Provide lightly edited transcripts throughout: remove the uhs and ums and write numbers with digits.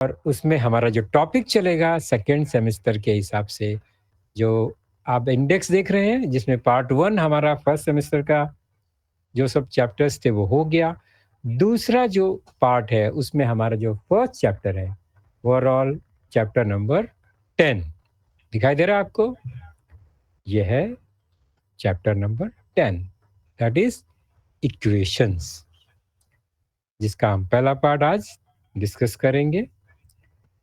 और उसमें हमारा जो टॉपिक चलेगा सेकेंड सेमेस्टर के हिसाब से, जो आप इंडेक्स देख रहे हैं जिसमें पार्ट 1 हमारा फर्स्ट सेमेस्टर का जो सब चैप्टर्स थे वो हो गया। दूसरा जो पार्ट है उसमें हमारा जो फर्स्ट चैप्टर है ओवरऑल चैप्टर नंबर 10 दिखाई दे रहा है आपको। यह है chapter number 10, that is equations, जिसका हम पहला पार्ट आज डिस्कस करेंगे।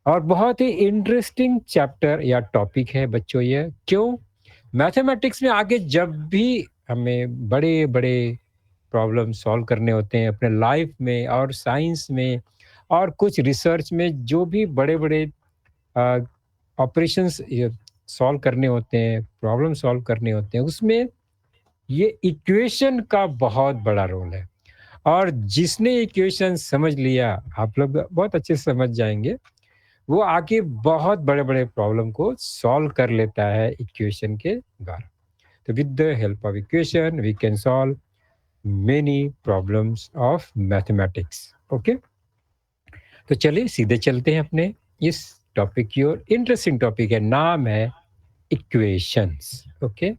और बहुत ही इंटरेस्टिंग चैप्टर या टॉपिक है बच्चों ये। क्यों? मैथमेटिक्स में आगे जब भी हमें बड़े बड़े प्रॉब्लम सॉल्व करने होते हैं अपने लाइफ में और साइंस में और कुछ रिसर्च में, जो भी बड़े बड़े ऑपरेशंस सॉल्व करने होते हैं, प्रॉब्लम सॉल्व करने होते हैं, उसमें ये इक्वेशन का बहुत बड़ा रोल है। और जिसने इक्वेशन समझ लिया, आप लोग बहुत अच्छे से समझ जाएंगे, वो आके बहुत बड़े-बड़े प्रॉब्लम को सॉल्व कर लेता है इक्वेशन के द्वारा। तो with the help of equation we can solve many problems of mathematics. Okay, तो चलिए सीधे चलते हैं अपने इस टॉपिक की ओर। इंटरेस्टिंग टॉपिक है, नाम है इक्वेशंस। ओके,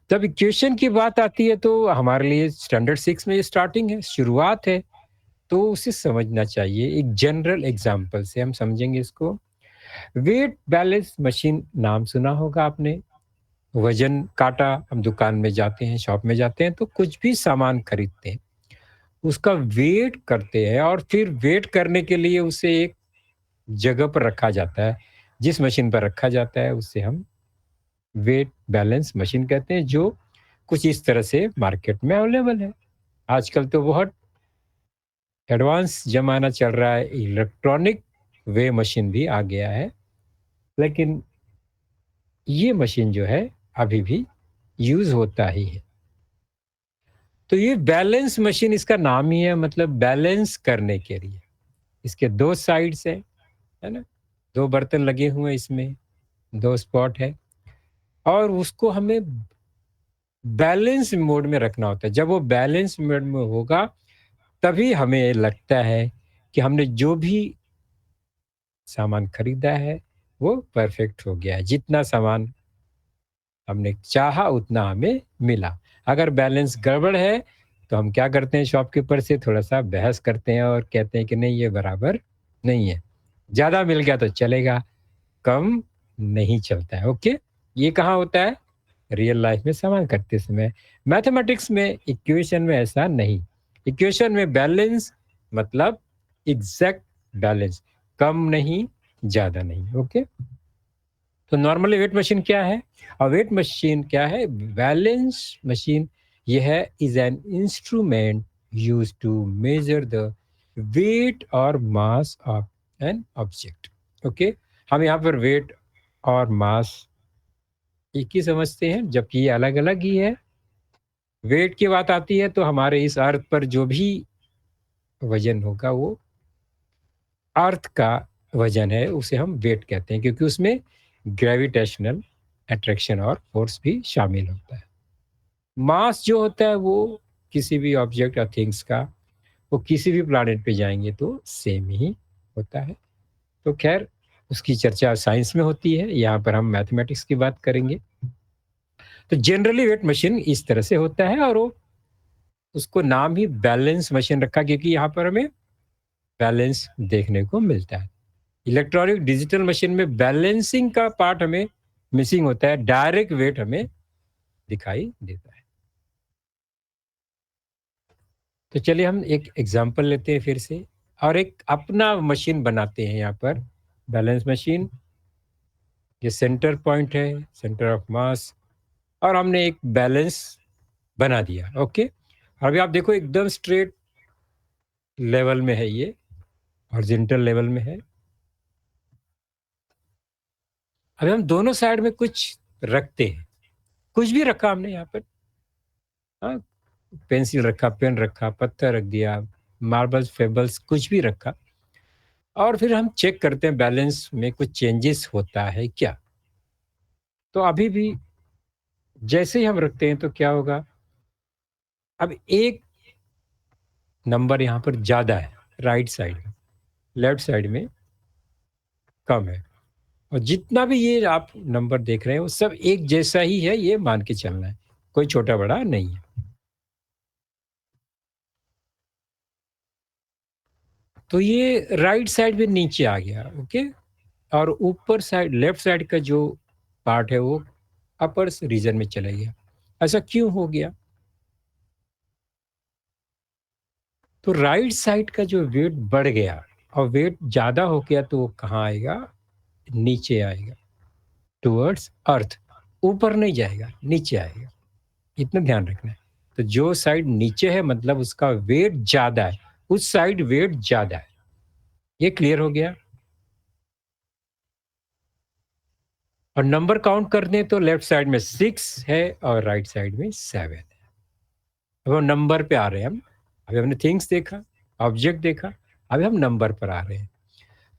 जब इक्वेशन की बात आती है तो हमारे लिए स्टैंडर्ड 6 में ये स्टार्टिंग है, शुरुआत है, तो उसे समझना चाहिए। एक जनरल एग्जांपल से हम समझेंगे इसको। वेट बैलेंस मशीन नाम सुना होगा आपने। वजन काटा, हम दुकान में जाते हैं, शॉप में जाते हैं तो कुछ भी सामान खरीदते हैं, उसका वेट करते हैं और फिर वेट करने के लिए उसे एक जगह पर रखा जाता है। जिस मशीन पर रखा जाता है उसे हम वेट बैलेंस मशीन कहते हैं, जो कुछ इस तरह से मार्केट में अवेलेबल है। आजकल तो बहुत एडवांस जमाना चल रहा है, इलेक्ट्रॉनिक वे मशीन भी आ गया है, लेकिन ये मशीन जो है अभी भी यूज होता ही है। तो ये बैलेंस मशीन, इसका नाम ही है, मतलब बैलेंस करने के लिए। इसके दो साइड्स है ना, दो बर्तन लगे हुए हैं इसमें, दो स्पॉट है, और उसको हमें बैलेंस मोड में रखना होता है। जब वो बैलेंस मोड में होगा तभी हमें लगता है कि हमने जो भी सामान खरीदा है वो परफेक्ट हो गया है, जितना सामान हमने चाहा उतना हमें मिला। अगर बैलेंस गड़बड़ है तो हम क्या करते हैं, शॉपकीपर से थोड़ा सा बहस करते हैं और कहते हैं कि नहीं, ये बराबर नहीं है। ज़्यादा मिल गया तो चलेगा, कम नहीं चलता है। ओके, ये कहाँ होता है? रियल लाइफ में सामान खरीदते समय। मैथमेटिक्स में इक्वेशन में ऐसा नहीं। इक्वेशन में बैलेंस मतलब एग्जैक्ट बैलेंस, कम नहीं ज़्यादा नहीं। ओके, तो नॉर्मली वेट मशीन क्या है? और वेट मशीन क्या है? बैलेंस मशीन ये है is an instrument use to measure the weight और mass of an object. Okay, हम यहाँ पर वेट और मास एक ही समझते हैं, जबकि ये अलग अलग ही है। वेट की बात आती है तो हमारे इस अर्थ पर जो भी वजन होगा वो अर्थ का वजन है, उसे हम वेट कहते हैं, क्योंकि उसमें ग्रेविटेशनल अट्रैक्शन और फोर्स भी शामिल होता है। मास जो होता है वो किसी भी ऑब्जेक्ट या थिंग्स का, वो किसी भी प्लैनेट पे जाएंगे तो सेम ही होता है। तो खैर, उसकी चर्चा साइंस में होती है, यहाँ पर हम मैथमेटिक्स की बात करेंगे। तो जनरली वेट मशीन इस तरह से होता है, और वो उसको नाम ही बैलेंस मशीन रखा, क्योंकि यहाँ पर हमें बैलेंस देखने को मिलता है। इलेक्ट्रॉनिक डिजिटल मशीन में बैलेंसिंग का पार्ट हमें मिसिंग होता है, डायरेक्ट वेट हमें दिखाई देता है। तो चलिए हम एक एग्जांपल लेते हैं फिर से, और एक अपना मशीन बनाते हैं यहाँ पर। बैलेंस मशीन, ये सेंटर पॉइंट है, सेंटर ऑफ मास, और हमने एक बैलेंस बना दिया। ओके, अभी आप देखो एकदम स्ट्रेट लेवल में है, ये हॉरिजॉन्टल लेवल में है। अभी हम दोनों साइड में कुछ रखते हैं, कुछ भी रखा हमने यहाँ पर। हाँ, पेंसिल रखा, पेन रखा, पत्थर रख दिया, मार्बल्स, फेबल्स, कुछ भी रखा, और फिर हम चेक करते हैं बैलेंस में कुछ चेंजेस होता है क्या। तो अभी भी जैसे ही हम रखते हैं तो क्या होगा, अब एक नंबर यहाँ पर ज्यादा है राइट साइड में, लेफ्ट साइड में कम है। और जितना भी ये आप नंबर देख रहे हैं वो सब एक जैसा ही है, ये मान के चलना है, कोई छोटा बड़ा नहीं है। तो ये राइट साइड में नीचे आ गया, ओके। और ऊपर साइड लेफ्ट साइड का जो पार्ट है वो अपर रीजन में चला गया। ऐसा क्यों हो गया? तो राइट साइड का जो वेट बढ़ गया और वेट ज्यादा हो गया तो वो कहाँ आएगा? नीचे आएगा, टुवर्ड्स अर्थ। ऊपर नहीं जाएगा, नीचे आएगा। इतना ध्यान रखना है। तो जो साइड नीचे है मतलब उसका वेट ज्यादा है, उस साइड वेट ज्यादा है। ये क्लियर हो गया? और नंबर काउंट कर दें तो लेफ्ट साइड में 6 है और राइट साइड में 7 है। अब हम नंबर पे आ रहे हैं हम। अभी हमने थिंग्स देखा, ऑब्जेक्ट देखा, अभी हम नंबर पर आ रहे हैं।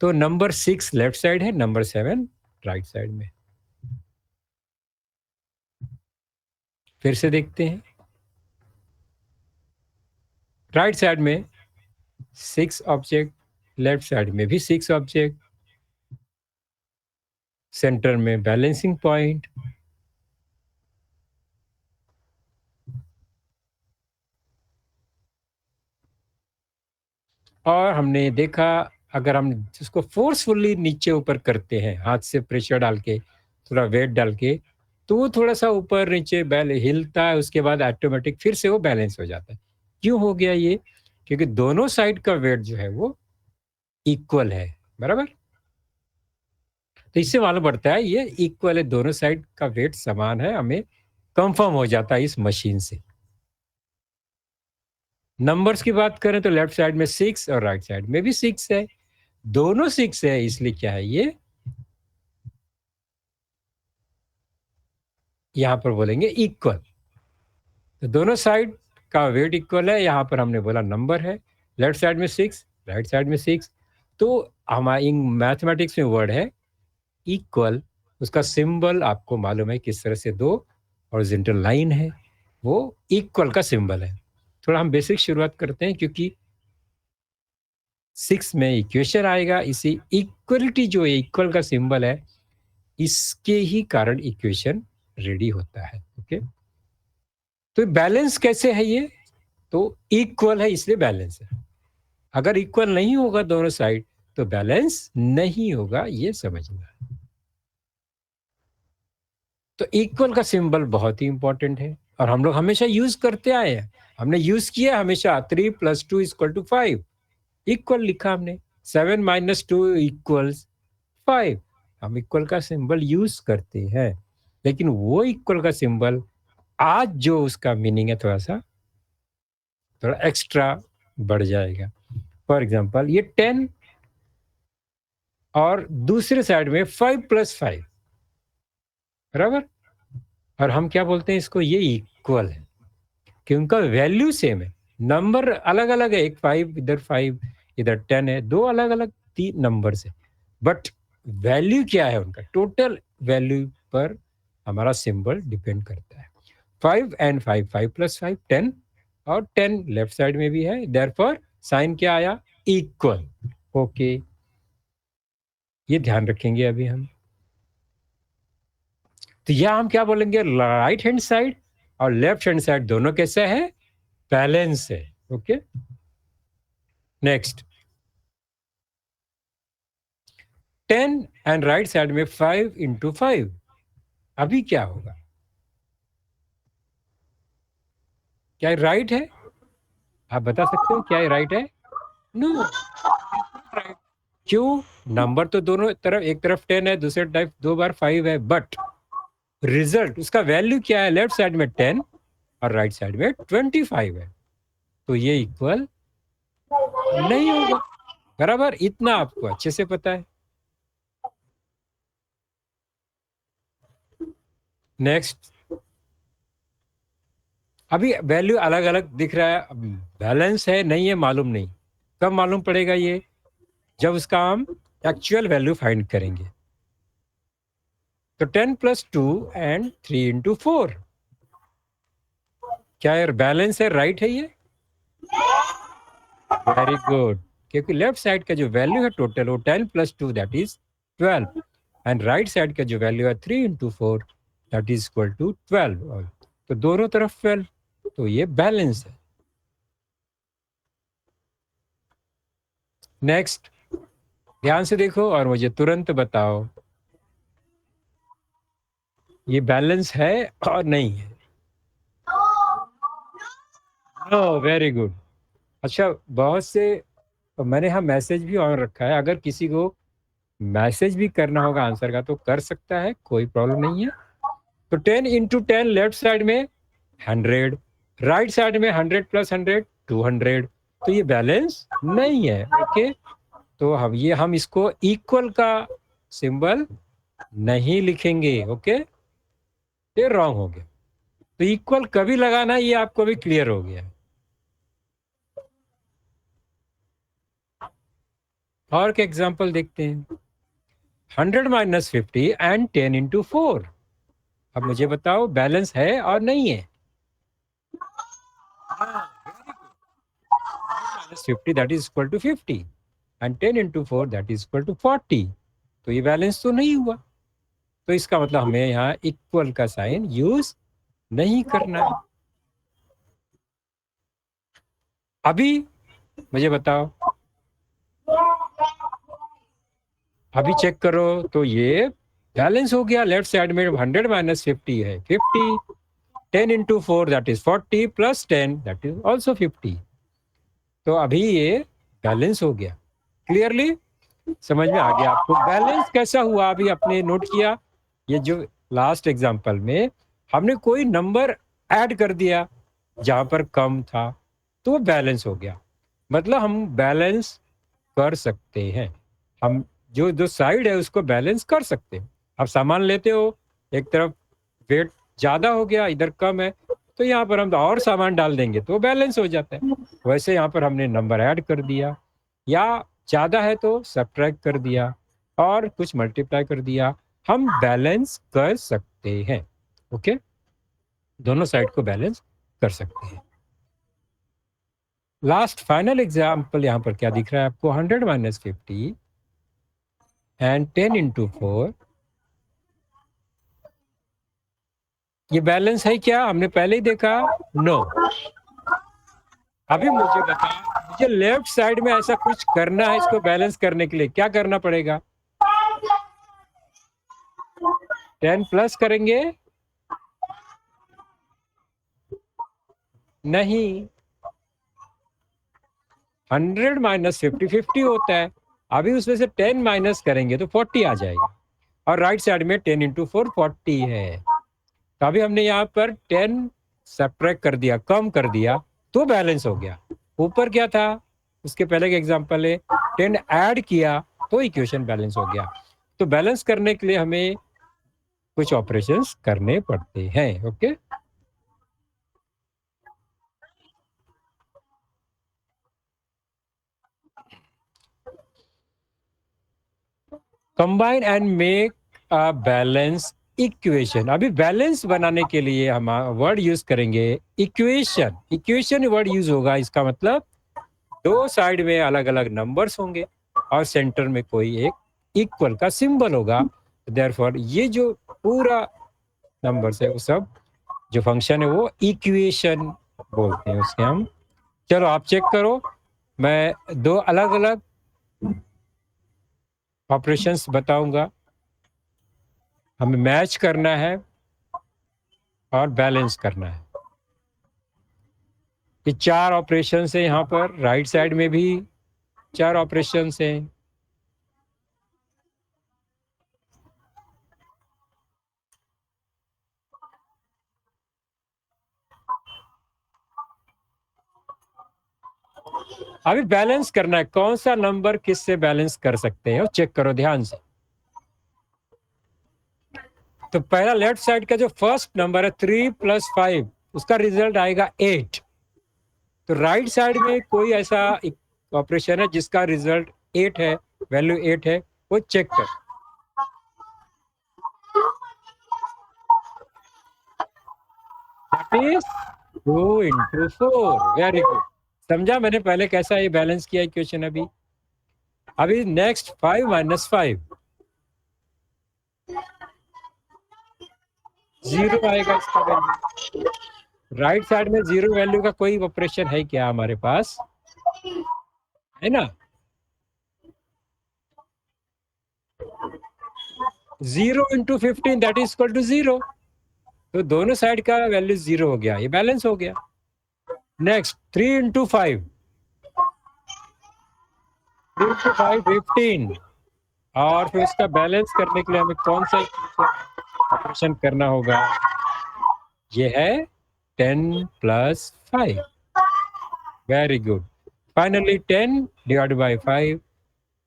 तो नंबर 6 लेफ्ट साइड है, नंबर 7 राइट साइड में। फिर से देखते हैं। राइट साइड में 6 ऑब्जेक्ट, लेफ्ट साइड में भी 6 ऑब्जेक्ट, सेंटर में बैलेंसिंग पॉइंट। और हमने देखा अगर हम इसको फोर्सफुली नीचे ऊपर करते हैं, हाथ से प्रेशर डाल के, थोड़ा वेट डाल के, तो वो थोड़ा सा ऊपर नीचे बैल हिलता है, उसके बाद ऑटोमेटिक फिर से वो बैलेंस हो जाता है। क्यों हो गया ये? क्योंकि दोनों साइड का वेट जो है वो इक्वल है, बराबर। तो इससे मालूम पड़ता है ये इक्वल है, दोनों साइड का वेट समान है, हमें कंफर्म हो जाता है इस मशीन से। नंबर्स की बात करें तो लेफ्ट साइड में 6 और राइट साइड में भी 6 है, दोनों 6 है, इसलिए क्या है ये यहां पर बोलेंगे इक्वल। तो दोनों साइड का वेट इक्वल है, यहां पर हमने बोला नंबर है। लेफ्ट साइड में 6, राइट साइड में 6। तो हमारे मैथमेटिक्स में वर्ड है इक्वल। उसका सिंबल आपको मालूम है किस तरह से, दो हॉरिजॉन्टल लाइन है, वो इक्वल का सिंबल है। थोड़ा हम बेसिक शुरुआत करते हैं क्योंकि 6 में इक्वेशन आएगा। इसी इक्वलिटी जो है, इक्वल का सिंबल है, इसके ही कारण इक्वेशन रेडी होता है, ओके। तो बैलेंस कैसे है ये? तो इक्वल है इसलिए बैलेंस है। अगर इक्वल नहीं होगा दोनों साइड तो बैलेंस नहीं होगा, ये समझना। तो इक्वल का सिंबल बहुत ही इंपॉर्टेंट है और हम लोग हमेशा यूज करते आए हैं। हमने यूज किया हमेशा 3 + 2 = 5, इक्वल लिखा हमने। 7 - 2 = 5। हम इक्वल का सिंबल यूज करते हैं, लेकिन वो इक्वल का सिंबल आज जो उसका मीनिंग है थोड़ा एक्स्ट्रा बढ़ जाएगा। फॉर एग्जाम्पल ये 10 और दूसरे साइड में 5 + 5, बराबर। और हम क्या बोलते हैं इसको, ये इक्वल है कि उनका वैल्यू सेम है। नंबर अलग अलग है, एक 5 इधर, 5 इधर, 10 है, दो अलग अलग तीन नंबर है, बट वैल्यू क्या है उनका, टोटल वैल्यू पर हमारा सिंबल डिपेंड करता है। 5 and 5, 5 + 5 10, और 10 लेफ्ट साइड में भी है, देयरफॉर साइन क्या आया, इक्वल। ओके, ये ध्यान रखेंगे अभी हम। तो यह हम क्या बोलेंगे, राइट हैंड साइड और लेफ्ट हैंड साइड दोनों कैसे है, बैलेंस है, okay. Next, 10 and right side में 5 × 5, अभी क्या होगा? क्या ये राइट है? आप बता सकते हो क्या ये राइट है? नो, क्यों? नंबर तो दोनों तरफ, एक तरफ 10 है, दूसरे तरफ दो बार 5 है, बट रिजल्ट उसका वैल्यू क्या है, लेफ्ट साइड में 10 और राइट साइड में 25 है, तो ये इक्वल नहीं होगा, बराबर। इतना आपको अच्छे से पता है। नेक्स्ट, अभी वैल्यू अलग अलग दिख रहा है, बैलेंस है नहीं है मालूम नहीं, कब मालूम पड़ेगा ये, जब उसका हम एक्चुअल वैल्यू फाइंड करेंगे। तो 10 + 2 and 3 × 4, क्या यार बैलेंस है, राइट है ये? Very good. क्योंकि लेफ्ट साइड का जो वैल्यू है टोटल वो 10 + 2 that is 12 and right side का जो वैल्यू है 3 × 4 दैट इज इक्वल टू 12। तो दोनों तरफ 12, तो ये बैलेंस है। नेक्स्ट, ध्यान से देखो और मुझे तुरंत बताओ ये बैलेंस है और नहीं है। No, very good. अच्छा, बहुत से मैंने यहाँ मैसेज भी ऑन रखा है, अगर किसी को मैसेज भी करना होगा आंसर का तो कर सकता है, कोई प्रॉब्लम नहीं है। तो 10 × 10 लेफ्ट साइड में 100, राइट साइड में 100 + 100 200, तो ये बैलेंस नहीं है। ओके, तो हम इसको इक्वल का सिंबल नहीं लिखेंगे। ओके, ये रॉन्ग हो गया। तो इक्वल कभी लगाना ये आपको भी क्लियर हो गया। और एक एग्जांपल देखते हैं। 100 - 50 एंड 10 × 4। अब मुझे बताओ बैलेंस है और नहीं है। -50 that is equal to 50 and 10 × 4 that is equal to 40। तो ये बैलेंस तो नहीं हुआ, तो इसका मतलब हमें यहाँ इक्वल का साइन यूज नहीं करना है। अभी मुझे बताओ, अभी चेक करो तो ये बैलेंस हो गया। लेफ्ट साइड में 100 - 50 है 50, 10 × 4 that is 40 + 10 that is also 50। तो अभी ये बैलेंस हो गया। क्लियरली समझ में आ गया आपको बैलेंस कैसा हुआ? अभी आपने नोट किया, ये जो लास्ट एग्जांपल में हमने कोई नंबर ऐड कर दिया जहां पर कम था, तो वो बैलेंस हो गया। मतलब हम बैलेंस कर सकते हैं, हम जो जो साइड है उसको बैलेंस कर सकते हैं। आप सामान लेते हो, एक तरफ वेट ज्यादा हो गया, इधर कम है, तो यहाँ पर हम और सामान डाल देंगे तो बैलेंस हो जाता है। वैसे यहाँ पर हमने नंबर ऐड कर दिया, या ज्यादा है तो सब्ट्रैक्ट कर दिया और कुछ मल्टीप्लाई कर दिया, हम बैलेंस कर सकते हैं। ओके, दोनों साइड को बैलेंस कर सकते हैं। लास्ट फाइनल एग्जाम्पल यहाँ पर क्या दिख रहा है आपको? 100 - 50 एंड 10 × 4। ये बैलेंस है क्या? हमने पहले ही देखा, नो। अभी मुझे बता, मुझे लेफ्ट साइड में ऐसा कुछ करना है, इसको बैलेंस करने के लिए क्या करना पड़ेगा? 10 प्लस करेंगे? नहीं, 100 - 50 50 होता है। अभी उसमें से 10 माइनस करेंगे तो 40 आ जाएगा, और राइट साइड में 10 × 4 40 है। तो अभी हमने यहाँ पर 10 सब्ट्रैक्ट कर दिया, कम कर दिया, तो बैलेंस हो गया। ऊपर क्या था? उसके पहले का एग्जांपल है 10 ऐड किया तो इक्वेशन बैलेंस हो गया। तो बैलेंस करने के लिए हमें कुछ ऑपरेशंस करने पड़ते हैं। Okay, combine and make a balance equation. अभी बैलेंस बनाने के लिए हम वर्ड यूज करेंगे इक्वेशन। इक्वेशन वर्ड यूज होगा, इसका मतलब दो साइड में अलग अलग नंबर्स होंगे और सेंटर में कोई एक इक्वल का सिंबल होगा। देयरफॉर ये जो पूरा नंबर्स है वो सब जो फंक्शन है वो इक्वेशन बोलते हैं उसके हम। चलो आप चेक करो, मैं दो अलग अलग ऑपरेशंस बताऊंगा। हमें मैच करना है और बैलेंस करना है। ये चार ऑपरेशन है, यहाँ पर राइट साइड में भी चार ऑपरेशन हैं। अभी बैलेंस करना है, कौन सा नंबर किससे बैलेंस कर सकते हैं चेक करो ध्यान से। तो पहला लेफ्ट साइड का जो फर्स्ट नंबर है 3 + 5, उसका रिजल्ट आएगा 8। तो राइट साइड में कोई ऐसा ऑपरेशन है जिसका रिजल्ट 8 है, वैल्यू 8 है, वो चेक कर। 2 × 4, वेरी गुड। समझा मैंने पहले कैसा ये बैलेंस किया इक्वेशन? अभी अभी नेक्स्ट 5 माइनस 5 0 आएगा इसका वैल्यू। राइट साइड में 0 वैल्यू का कोई ऑपरेशन है क्या हमारे पास? है ना? 0 into 15 that is equal to 0। तो दोनों साइड का वैल्यू 0 हो गया, ये बैलेंस हो गया। Next 3 into 5 15। और फिर इसका बैलेंस करने के लिए हमें कौन सा ऑपरेशन करना होगा? ये है 10 plus 5। Very good. Finally 10 divide by 5,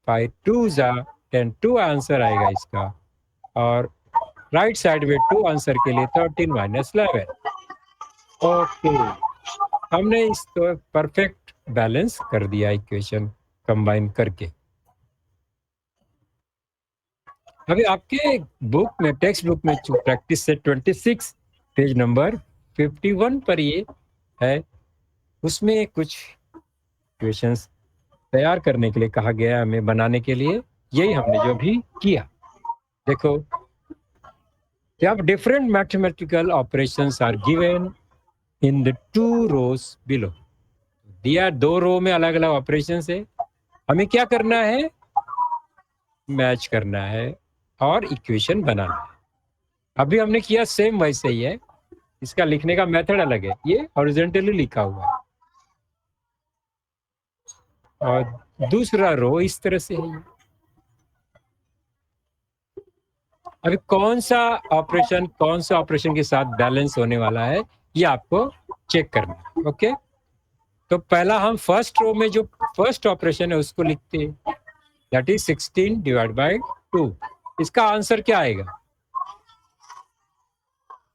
5 टू जा 10, 2 आंसर आएगा इसका। और राइट साइड में 2 आंसर के लिए 13 माइनस 11। ओके, हमने इसको परफेक्ट बैलेंस कर दिया इक्वेशन कंबाइन करके। अभी आपके बुक में, टेक्स्ट बुक में प्रैक्टिस से 26 पेज नंबर 51 पर ये है, उसमें कुछ क्वेश्चंस तैयार करने के लिए कहा गया हमें, बनाने के लिए। यही हमने जो भी किया। देखो, जब different mathematical operations are given in the 2 rows below, दिया 2 रो में अलग अलग ऑपरेशन है, हमें क्या करना है? मैच करना है और इक्वेशन बनाना है। अभी हमने किया सेम वैसे ही है, इसका लिखने का मेथड अलग है। ये हॉरिजॉन्टली लिखा हुआ है और दूसरा रो इस तरह से है। अभी कौन सा ऑपरेशन के साथ बैलेंस होने वाला है, ये आपको चेक करना है। ओके, तो पहला हम फर्स्ट रो में जो फर्स्ट ऑपरेशन है उसको लिखते हैं, दैट इज 16 डिवाइड बाई 2। इसका आंसर क्या आएगा?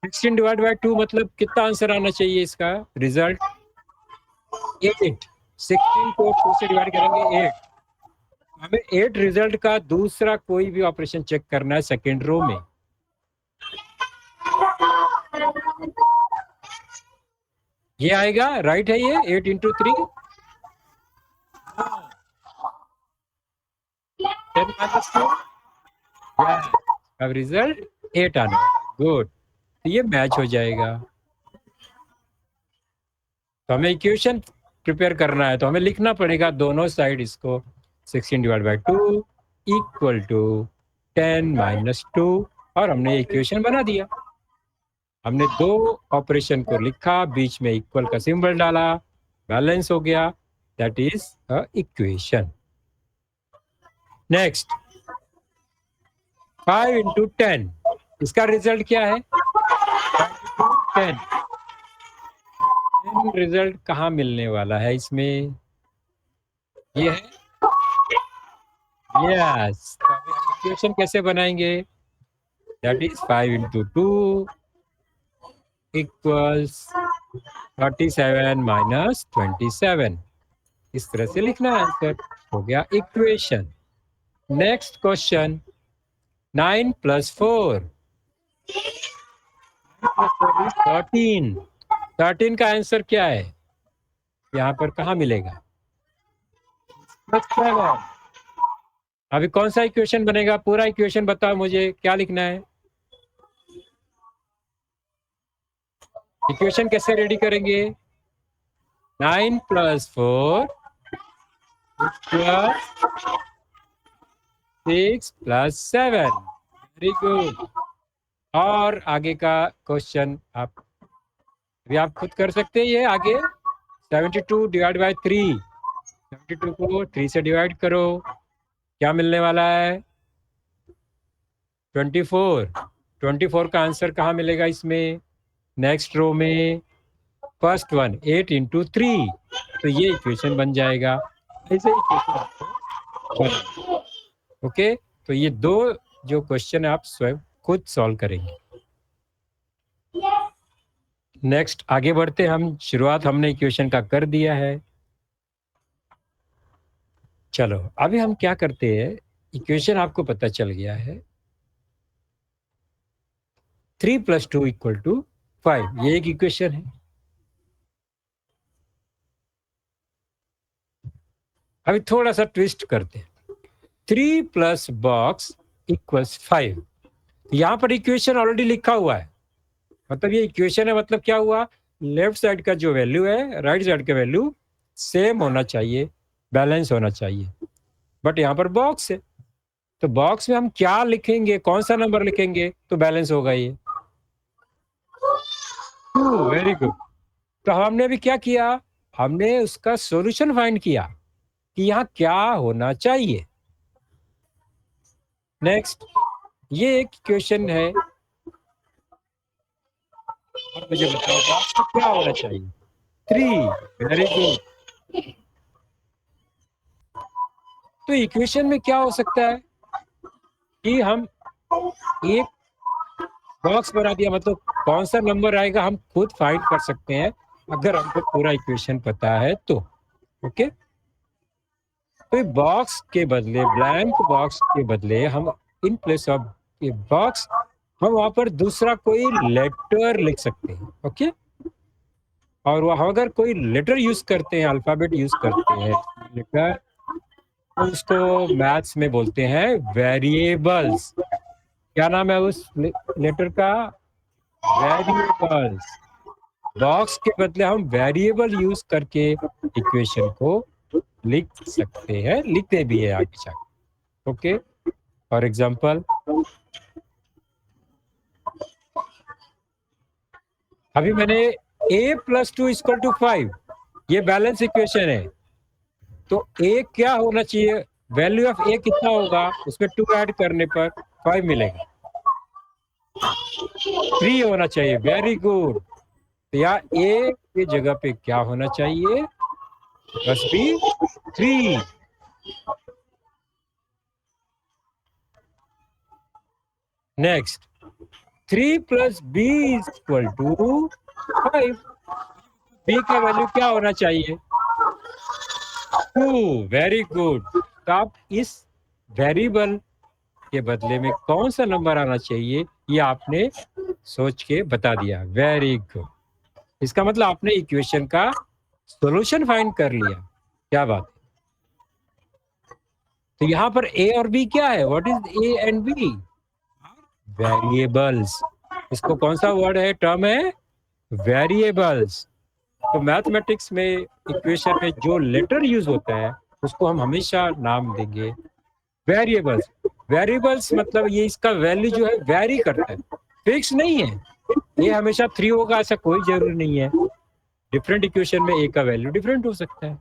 16 डिवाइड बाई 2 मतलब कितना आंसर आना चाहिए इसका रिजल्ट? 8। 16 को 2 से डिवाइड करेंगे 8। हमें 8 रिजल्ट का दूसरा कोई भी ऑपरेशन चेक करना है सेकेंड रो में। ये आएगा, राइट है ये 8 इंटू 3 10 माइनस 2। अब रिजल्ट 8 आना। गुड, तो ये मैच हो जाएगा। तो हमें इक्वेशन प्रिपेयर करना है, तो हमें लिखना पड़ेगा दोनों साइड इसको 16 divide by 2 equal to 10 minus 2, और हमने इक्वेशन बना दिया। हमने 2 ऑपरेशन को लिखा, बीच में इक्वल का सिंबल डाला, बैलेंस हो गया, that is a equation. Next 5 into 10, इसका रिजल्ट क्या है? 10। रिजल्ट कहाँ मिलने वाला है इसमें? ये है यस। तो अभी हम इक्वेशन कैसे बनाएंगे? That is 5 into 2 equals 37 minus 27। इस तरह से लिखना है, आंसर हो गया इक्वेशन। Next question 9 plus 4 13। 13 का आंसर क्या है? यहाँ पर कहाँ मिलेगा? अभी कौन सा इक्वेशन बनेगा? पूरा इक्वेशन बताओ मुझे, क्या लिखना है? इक्वेशन कैसे रेडी करेंगे? 9 plus 4 plus 6 plus 7। Very good. और आगे का क्वेश्चन आप भी आप खुद कर सकते हैं। ये आगे 72 डिवाइड बाई 3, 72 को 3 से डिवाइड करो, क्या मिलने वाला है? 24। 24 का आंसर कहाँ मिलेगा इसमें? नेक्स्ट रो में फर्स्ट वन 8 इंटू 3, तो ये इक्वेशन बन जाएगा। ऐसे इक्वेशन। ओके, तो ये 2 जो क्वेश्चन आप स्वयं खुद सॉल्व करेंगे। नेक्स्ट आगे बढ़ते हम, शुरुआत हमने इक्वेशन का कर दिया है। चलो अभी हम क्या करते हैं, इक्वेशन आपको पता चल गया है 3 प्लस 2 इक्वल टू 5, ये एक इक्वेशन है। अभी थोड़ा सा ट्विस्ट करते हैं, 3 प्लस बॉक्स इक्वल्स 5। यहाँ पर इक्वेशन ऑलरेडी लिखा हुआ है, मतलब ये इक्वेशन है, मतलब क्या हुआ, लेफ्ट साइड का जो वैल्यू है राइट साइड का वैल्यू सेम होना चाहिए, बैलेंस होना चाहिए। बट यहाँ पर बॉक्स है, तो बॉक्स में हम क्या लिखेंगे, कौन सा नंबर लिखेंगे तो बैलेंस होगा ये। Very good. तो हमने अभी क्या किया, हमने उसका सॉल्यूशन फाइंड किया कि यहाँ क्या होना चाहिए। नेक्स्ट, ये एक क्वेश्चन है, और मुझे बताओ आपको क्या होना चाहिए। 3, वेरी गुड। तो इक्वेशन में क्या हो सकता है कि हम एक बॉक्स बना दिया, मतलब कौन सा नंबर आएगा हम खुद फाइंड कर सकते हैं अगर हमको पूरा इक्वेशन पता है तो। ओके, तो बॉक्स के बदले, ब्लैंक बॉक्स के बदले हम in place of a box हम वहां पर दूसरा कोई लेटर लिख सकते हैं। ओके, और वह अगर कोई लेटर यूज करते हैं, अल्फाबेट यूज करते हैं लेटर, तो उसको मैथ्स में बोलते हैं वेरिएबल्स। क्या नाम है उस लेटर का, वेरिएबल्स। बॉक्स के बदले हम वेरिएबल यूज करके इक्वेशन को लिख सकते हैं, लिखते भी है आगे जाकर। ओके, फॉर एग्जांपल अभी मैंने a प्लस 2 इक्वल टू 5, ये बैलेंस इक्वेशन है, तो a क्या होना चाहिए, वैल्यू ऑफ a कितना होगा, उसमें 2 ऐड करने पर 5 मिलेगा, 3 होना चाहिए। Very good. तो यहाँ a की जगह पे क्या होना चाहिए, बस भी 3। Next, 3 plus B is equal to 5। B का वैल्यू क्या होना चाहिए, 2। Very good. तो आप इस वेरिएबल के बदले में कौन सा नंबर आना चाहिए ये आपने सोच के बता दिया। Very good. इसका मतलब आपने इक्वेशन का सॉल्यूशन फाइंड कर लिया। क्या बात है। तो यहाँ पर ए और बी क्या है, what is A and B, variables. इसको कौन सा वर्ड है, टर्म है वेरिएबल्स। तो मैथमेटिक्स में इक्वेशन में जो लेटर यूज होता है उसको हम हमेशा नाम देंगे वेरिएबल्स। वेरिएबल्स मतलब ये इसका वैल्यू जो है वेरी करता है, फिक्स नहीं है। ये हमेशा 3 होगा ऐसा कोई जरूरी नहीं है, डिफरेंट इक्वेशन में ए का वैल्यू डिफरेंट हो सकता है।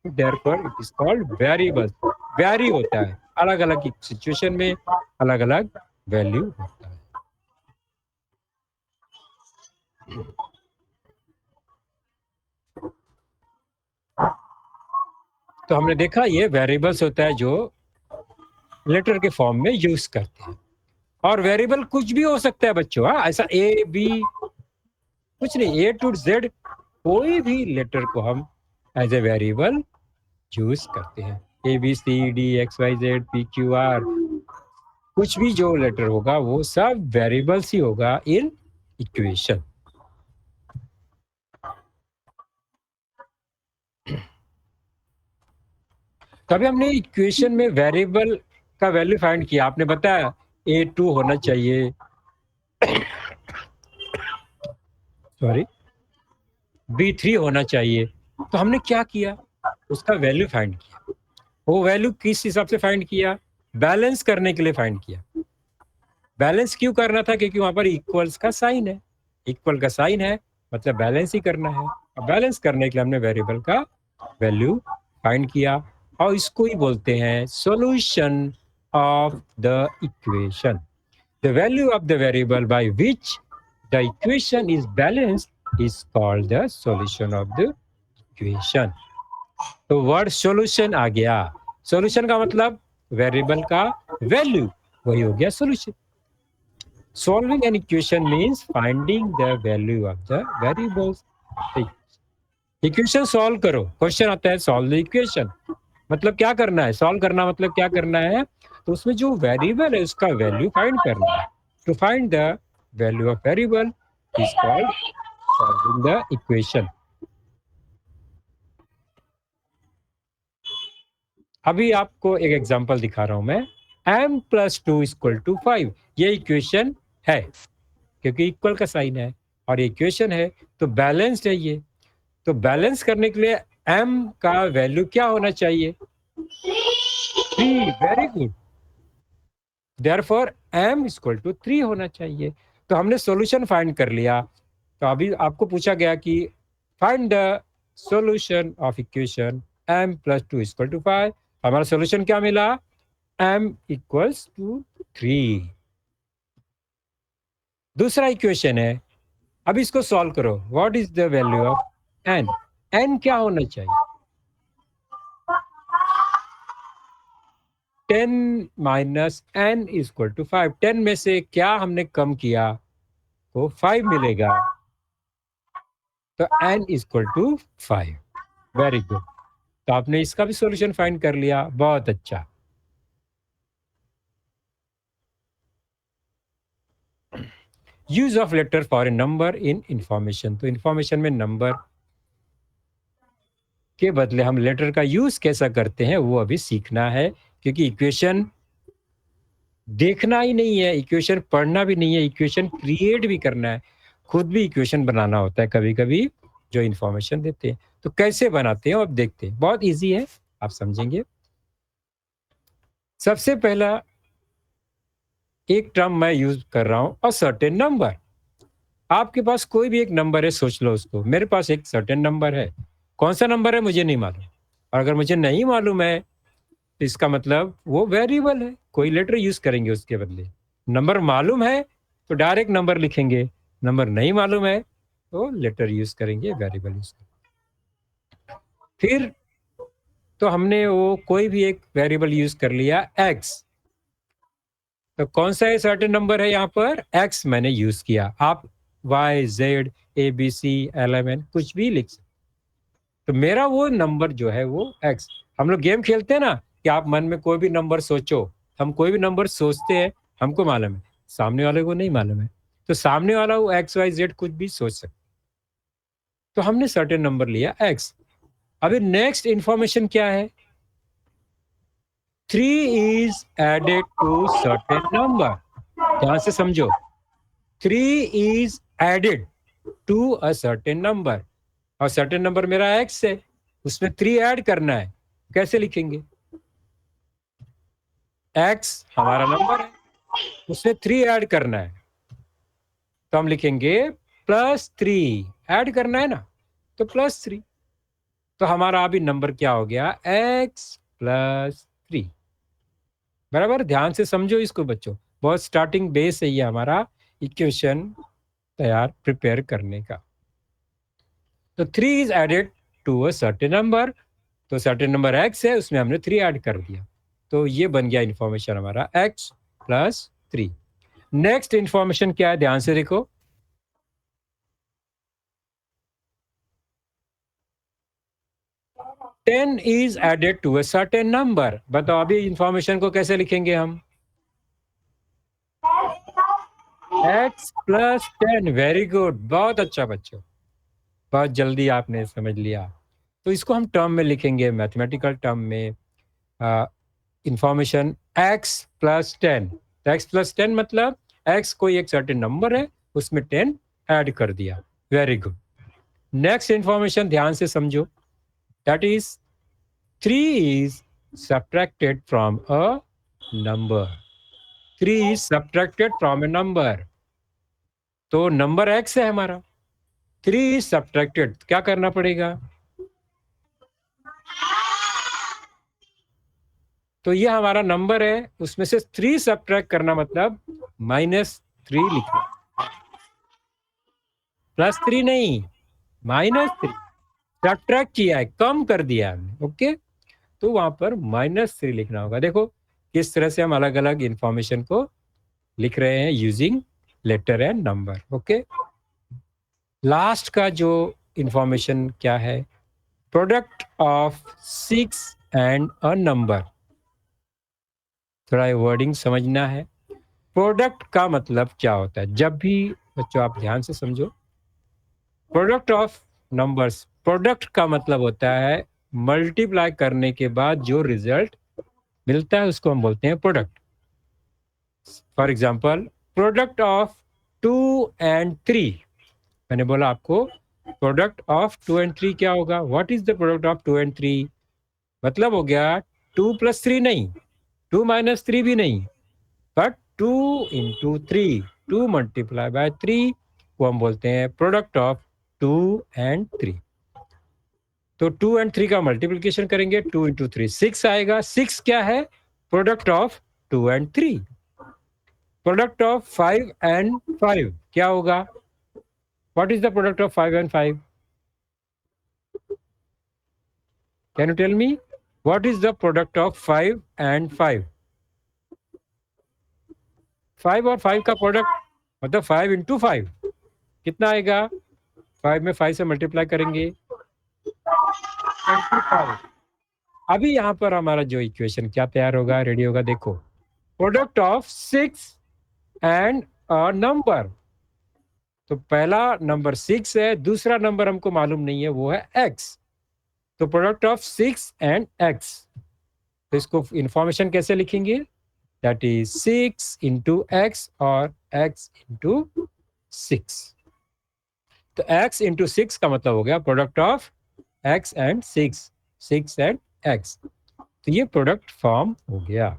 Therefore it is called variables. Very होता है, अलग अलग सिचुएशन में अलग अलग वैल्यू होता है। तो हमने देखा ये वेरिएबल्स होता है जो लेटर के फॉर्म में यूज करते हैं। और वेरिएबल कुछ भी हो सकता है बच्चों, हाँ, ऐसा ए बी कुछ नहीं, ए टू जेड कोई भी लेटर को हम एज ए वेरिएबल यूज करते हैं। A B C D X Y Z P Q R, कुछ भी जो लेटर होगा वो सब वेरिएबल्स ही होगा इन इक्वेशन। तभी हमने इक्वेशन में वेरिएबल का वैल्यू फाइंड किया। आपने बताया A2 होना चाहिए, सॉरी B3 होना चाहिए। तो हमने क्या किया, उसका वैल्यू फाइंड किया। वो वैल्यू किस हिसाब से फाइंड किया, बैलेंस करने के लिए फाइंड किया। बैलेंस क्यों करना था, क्योंकि वहां पर इक्वल्स का साइन है, इक्वल का साइन है मतलब बैलेंस ही करना है। और बैलेंस करने के लिए हमने वेरिएबल का वैल्यू फाइंड किया, और इसको ही बोलते हैं solution of the equation. The value of the variable by which the equation is balanced is called the solution of the equation. तो वर्ड सॉल्यूशन आ गया। सॉल्यूशन का मतलब वेरिएबल का वैल्यू, वही हो गया solution. Solving an equation means finding the value of the variables. Equation solve करो, question आता है सॉल्व द इक्वेशन, मतलब क्या करना है, सॉल्व करना मतलब क्या करना है, तो उसमें जो वेरिएबल है उसका वैल्यू फाइंड करना है। To find the value of variable is called solving the equation. अभी आपको एक एग्जांपल दिखा रहा हूं मैं। m प्लस 2 इक्वल टू 5, ये इक्वेशन है क्योंकि इक्वल का साइन है और ये इक्वेशन है, तो बैलेंस्ड है ये। तो बैलेंस करने के लिए m का वैल्यू क्या होना चाहिए? 3। Very good. Therefore m equal to 3 होना चाहिए। तो हमने सॉल्यूशन फाइंड कर लिया। तो अभी आपको पूछा गया कि find the solution of equation m plus 2 equal to 5। हमारा सॉल्यूशन क्या मिला? m equals to 3। दूसरा इक्वेशन है, अब इसको सॉल्व करो। What is the value of n? n क्या होना चाहिए? 10 माइनस n इक्वल टू 5। 10 में से क्या हमने कम किया तो 5 मिलेगा, तो n equal to 5। Very good. तो आपने इसका भी सॉल्यूशन फाइंड कर लिया, बहुत अच्छा। Use of letter for a number in information. तो इंफॉर्मेशन में नंबर के बदले हम लेटर का यूज कैसा करते हैं वो अभी सीखना है, क्योंकि इक्वेशन देखना ही नहीं है, इक्वेशन पढ़ना भी नहीं है, इक्वेशन क्रिएट भी करना है। खुद भी इक्वेशन बनाना होता है कभी कभी जो इंफॉर्मेशन देते हैं। तो कैसे बनाते हैं अब देखते हैं, बहुत इजी है, आप समझेंगे। सबसे पहला एक टर्म मैं यूज कर रहा हूं, अ सर्टेन नंबर। आपके पास कोई भी एक नंबर है, सोच लो उसको। मेरे पास एक सर्टेन नंबर है, कौन सा नंबर है मुझे नहीं मालूम। और अगर मुझे नहीं मालूम है तो इसका मतलब वो वेरिएबल है, कोई लेटर यूज करेंगे उसके बदले। नंबर मालूम है तो डायरेक्ट नंबर लिखेंगे, नंबर नहीं मालूम है तो लेटर यूज करेंगे, वेरिएबल यूज करेंगे। फिर तो हमने वो कोई भी एक वेरिएबल यूज कर लिया x। तो कौन सा सर्टेन नंबर है यहाँ पर? x मैंने यूज किया। आप y z abc lmn कुछ भी लिख सकते। तो मेरा वो नंबर जो है वो x। हम लोग गेम खेलते हैं ना कि आप मन में कोई भी नंबर सोचो। हम कोई भी नंबर सोचते हैं, हमको मालूम है, सामने वाले को नहीं मालूम है। तो सामने वाला वो एक्स वाई जेड कुछ भी सोच सकता। तो हमने सर्टेन नंबर लिया x। अभी नेक्स्ट इंफॉर्मेशन क्या है? 3 is added to certain number. ध्यान से समझो, 3 is added to a certain number. और सर्टेन नंबर मेरा x है, उसमें 3 ऐड करना है। कैसे लिखेंगे? x हमारा नंबर है, उसमें 3 ऐड करना है, तो हम लिखेंगे +3। ऐड करना है ना, तो +3। तो हमारा अभी नंबर क्या हो गया? x+3। बराबर। ध्यान से समझो इसको बच्चों, बहुत स्टार्टिंग बेस है ये हमारा इक्वेशन तैयार प्रिपेयर करने का। तो 3 is added to a certain number. तो सर्टेन नंबर x है, उसमें हमने 3 ऐड कर दिया। तो ये बन गया इंफॉर्मेशन हमारा x+3। नेक्स्ट इंफॉर्मेशन क्या है? ध्यान से देखो। 10 is added to a certain number. बताओ अभी इंफॉर्मेशन को कैसे लिखेंगे हम? x+10। वेरी गुड, बहुत अच्छा बच्चों, बहुत जल्दी आपने समझ लिया। तो इसको हम टर्म में लिखेंगे, मैथमेटिकल टर्म में। Information x+10। तो x+10 मतलब x कोई एक सर्टेन नंबर है, उसमें 10 ऐड कर दिया। Very good. नेक्स्ट इंफॉर्मेशन ध्यान से समझो, that is 3 is subtracted from a number. 3 is subtracted from A number. तो नंबर x है हमारा, 3 इज सब्ट्रैक्टेड, क्या करना पड़ेगा? तो ये हमारा नंबर है, उसमें से 3 सब्ट्रैक्ट करना मतलब -3 लिखना। +3 नहीं, -3। सब्ट्रैक्ट किया है, कम कर दिया है हमने। ओके, तो वहां पर -3 लिखना होगा। देखो किस तरह से हम अलग अलग इंफॉर्मेशन को लिख रहे हैं using letter and number. Okay, last का जो इंफॉर्मेशन क्या है? Product of 6 and a number. थोड़ा वर्डिंग समझना है। प्रोडक्ट का मतलब क्या होता है? जब भी बच्चों आप ध्यान से समझो, प्रोडक्ट ऑफ नंबर्स, प्रोडक्ट का मतलब होता है मल्टीप्लाई करने के बाद जो रिजल्ट मिलता है उसको हम बोलते हैं product. For example, product of 2 and 3। मैंने बोला आपको प्रोडक्ट ऑफ 2 and 3 क्या होगा? What is the product of 2 and 3? मतलब हो गया 2 + 3 नहीं, 2 - 3 भी नहीं, बट 2 × 3, 2 × 3 को हम बोलते हैं प्रोडक्ट ऑफ 2 and 3। तो 2 and 3 का मल्टीप्लिकेशन करेंगे, 2 × 3 6 आएगा। 6 क्या है? Product of 2 and 3। Product of 5 and 5 क्या होगा? What is the product of 5 and 5? Can you tell me what is the product of 5 and 5? 5 और 5 का प्रोडक्ट मतलब 5 × 5 कितना आएगा? 5 में 5 से मल्टीप्लाई करेंगे 25। अभी यहाँ पर हमारा जो इक्वेशन क्या तैयार होगा, रेडी होगा? देखो, product of 6 and a number. तो पहला नंबर 6 है, दूसरा नंबर हमको मालूम नहीं है, वो है x। तो प्रोडक्ट ऑफ 6 and x, तो इसको इंफॉर्मेशन कैसे लिखेंगे? दैट इज 6 × x और x × 6। तो x × 6 का मतलब हो गया product of x and 6, 6 and x। तो ये प्रोडक्ट फॉर्म हो गया।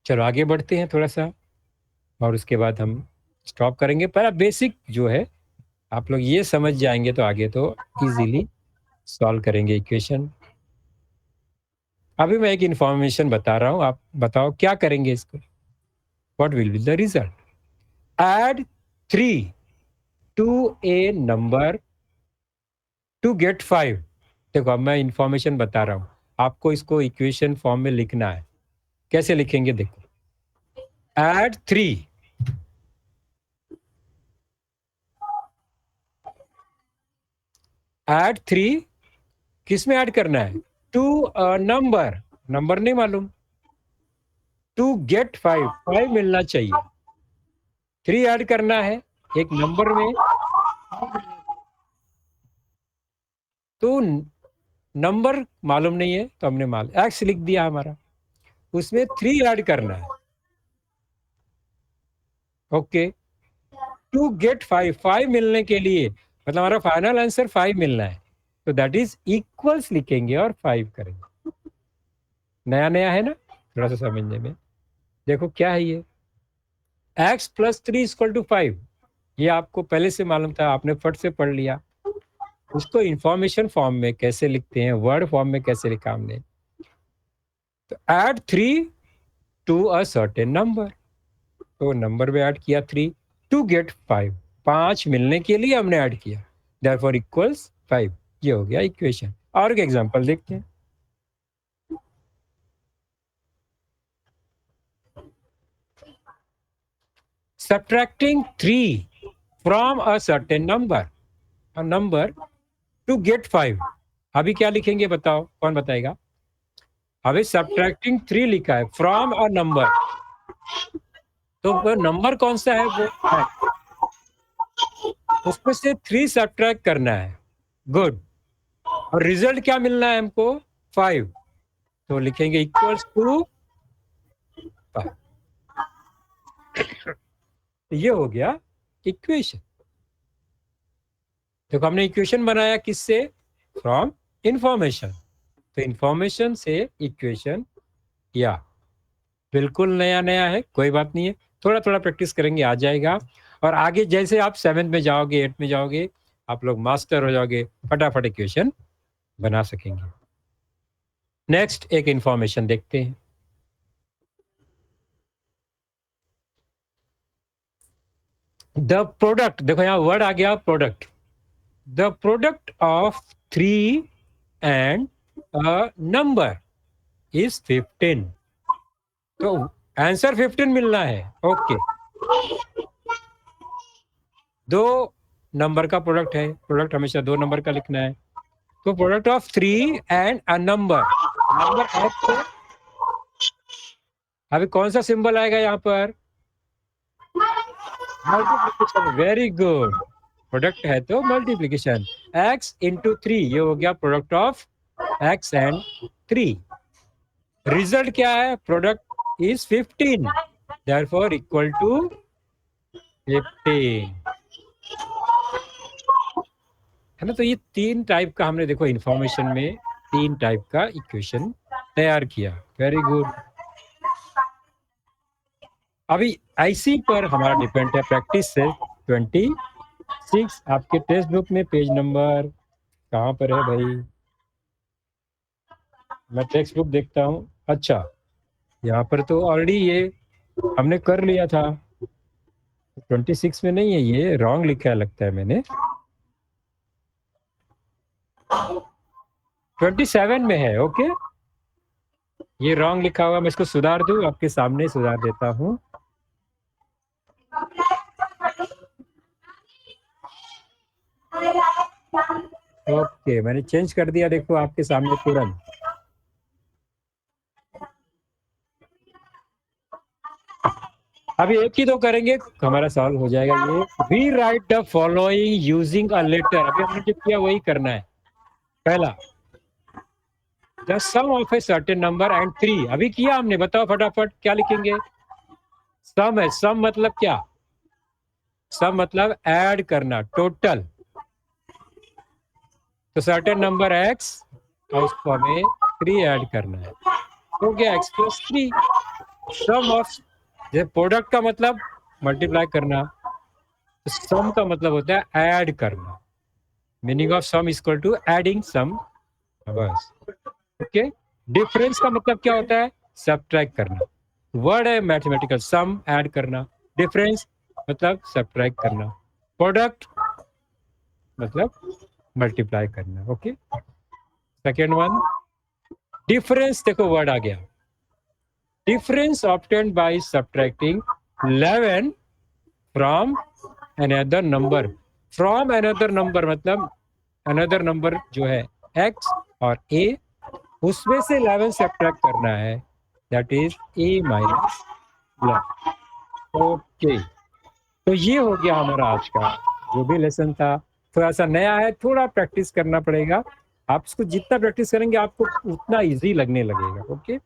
चलो आगे बढ़ते हैं थोड़ा सा, और उसके बाद हम स्टॉप करेंगे। पहला बेसिक जो है आप लोग ये समझ जाएंगे तो आगे तो इजीली सॉल्व करेंगे इक्वेशन। अभी मैं एक इंफॉर्मेशन बता रहा हूँ, आप बताओ क्या करेंगे इसको। What will be the result? Add 3 to a number to get 5। देखो अब मैं इंफॉर्मेशन बता रहा हूँ, आपको इसको इक्वेशन फॉर्म में लिखना है। कैसे लिखेंगे? देखो, एड 3 किस में ऐड करना है? टू अ नंबर, नंबर नहीं मालूम, टू गेट 5 मिलना चाहिए। 3 ऐड करना है एक नंबर में, तो नंबर मालूम नहीं है तो हमने एक्स लिख दिया हमारा, उसमें 3 ऐड करना है। ओके, टू गेट 5 मिलने के लिए मतलब हमारा फाइनल आंसर 5 मिलना है, तो दैट इज इक्वल्स लिखेंगे और 5 करेंगे। नया नया है ना, थोड़ा सा समझने में। देखो क्या है ये, x + 3 = 5। ये आपको पहले से मालूम था, आपने फट से पढ़ लिया। उसको इंफॉर्मेशन फॉर्म में कैसे लिखते हैं, वर्ड फॉर्म में कैसे लिखा हमने? तो add 3 to a certain number, तो नंबर में ऐड किया 3 to get 5, 5 मिलने के लिए हमने ऐड किया, therefore equals 5। ये हो गया इक्वेशन। और एक एग्जांपल देखते हैं। Subtracting 3 from a certain number, a number to get 5। अभी क्या लिखेंगे बताओ, कौन बताएगा? अभी सब्ट्रैक्टिंग 3 लिखा है फ्रॉम अ नंबर, तो वो नंबर कौन सा है? वो है, उसमें से 3 सब्ट्रैक्ट करना है। गुड। और रिजल्ट क्या मिलना है हमको? 5। तो लिखेंगे इक्वल्स टू 5। ये हो गया इक्वेशन। देखो हमने इक्वेशन बनाया किससे? From information. तो इंफॉर्मेशन से इक्वेशन, या बिल्कुल नया नया है, कोई बात नहीं है, थोड़ा थोड़ा प्रैक्टिस करेंगे आ जाएगा। और आगे जैसे आप 7th में जाओगे, 8th में जाओगे, आप लोग मास्टर हो जाओगे, फटाफट इक्वेशन बना सकेंगे। नेक्स्ट एक इंफॉर्मेशन देखते हैं। द प्रोडक्ट, देखो यहाँ वर्ड आ गया product. The product of 3 and a number is 15। तो आंसर 15 मिलना है। ओके, दो नंबर का प्रोडक्ट है, प्रोडक्ट हमेशा 2 नंबर का लिखना है। तो product of 3 and a number, number add, अभी कौन सा सिंबल आएगा यहाँ पर? मल्टीप्लिकेशन। वेरी गुड, प्रोडक्ट है तो मल्टीप्लीकेशन। x इंटू 3 ये हो गया product of x and 3। Result क्या है? Product is 15, therefore equal to 15, है ना। तो ये 3 टाइप का हमने देखो इंफॉर्मेशन में 3 टाइप का इक्वेशन तैयार किया। Very good. अभी ऐसी पर हमारा डिपेंड है प्रैक्टिस से 26 आपके टेक्स्ट बुक में पेज नंबर कहाँ पर है भाई? मैं टेक्स्ट बुक देखता हूँ। अच्छा, यहाँ पर तो ऑलरेडी ये हमने कर लिया था। 26 में नहीं है, ये रॉन्ग लिखा है लगता है मैंने। 27 में है। ओके, ये रॉन्ग लिखा हुआ, मैं इसको सुधार दूं, आपके सामने सुधार देता हूँ। ओके, मैंने चेंज कर दिया, देखो आपके सामने तुरंत। अभी एक ही तो करेंगे, हमारा सॉल्व हो जाएगा ये। We write the following using a letter. अभी हमने जो किया वही करना है। पहला, the sum of a certain number and 3। अभी किया हमने, बताओ फटाफट क्या लिखेंगे? सम है। सम मतलब क्या? सम मतलब ऐड करना, टोटल। तो सर्टेन नंबर x और उसको हमें 3 ऐड करना है, हो गया x plus 3। Sum of, product का मतलब मल्टीप्लाई करना, तो सम का मतलब होता है ऐड करना। Meaning of sum is equal to adding sum, बस। ओके। डिफरेंस का मतलब क्या होता है? सब्ट्रैक्ट करना। वर्ड है मैथमेटिकल, सम ऐड करना, डिफरेंस मतलब सब्ट्रैक्ट करना, प्रोडक्ट मतलब मल्टीप्लाई करना। ओके। सेकेंड वन, डिफरेंस, देखो वर्ड आ गया। Difference obtained by subtracting 11 from another number. From another number मतलब अनदर नंबर जो है x और a, उसमें से 11 सब्ट्रैक्ट करना है, that is a minus 11। Okay, तो ये हो गया हमारा आज का जो भी लेसन था। थोड़ा सा नया है, थोड़ा प्रैक्टिस करना पड़ेगा। आप इसको जितना प्रैक्टिस करेंगे आपको उतना इजी लगने लगेगा। ओके।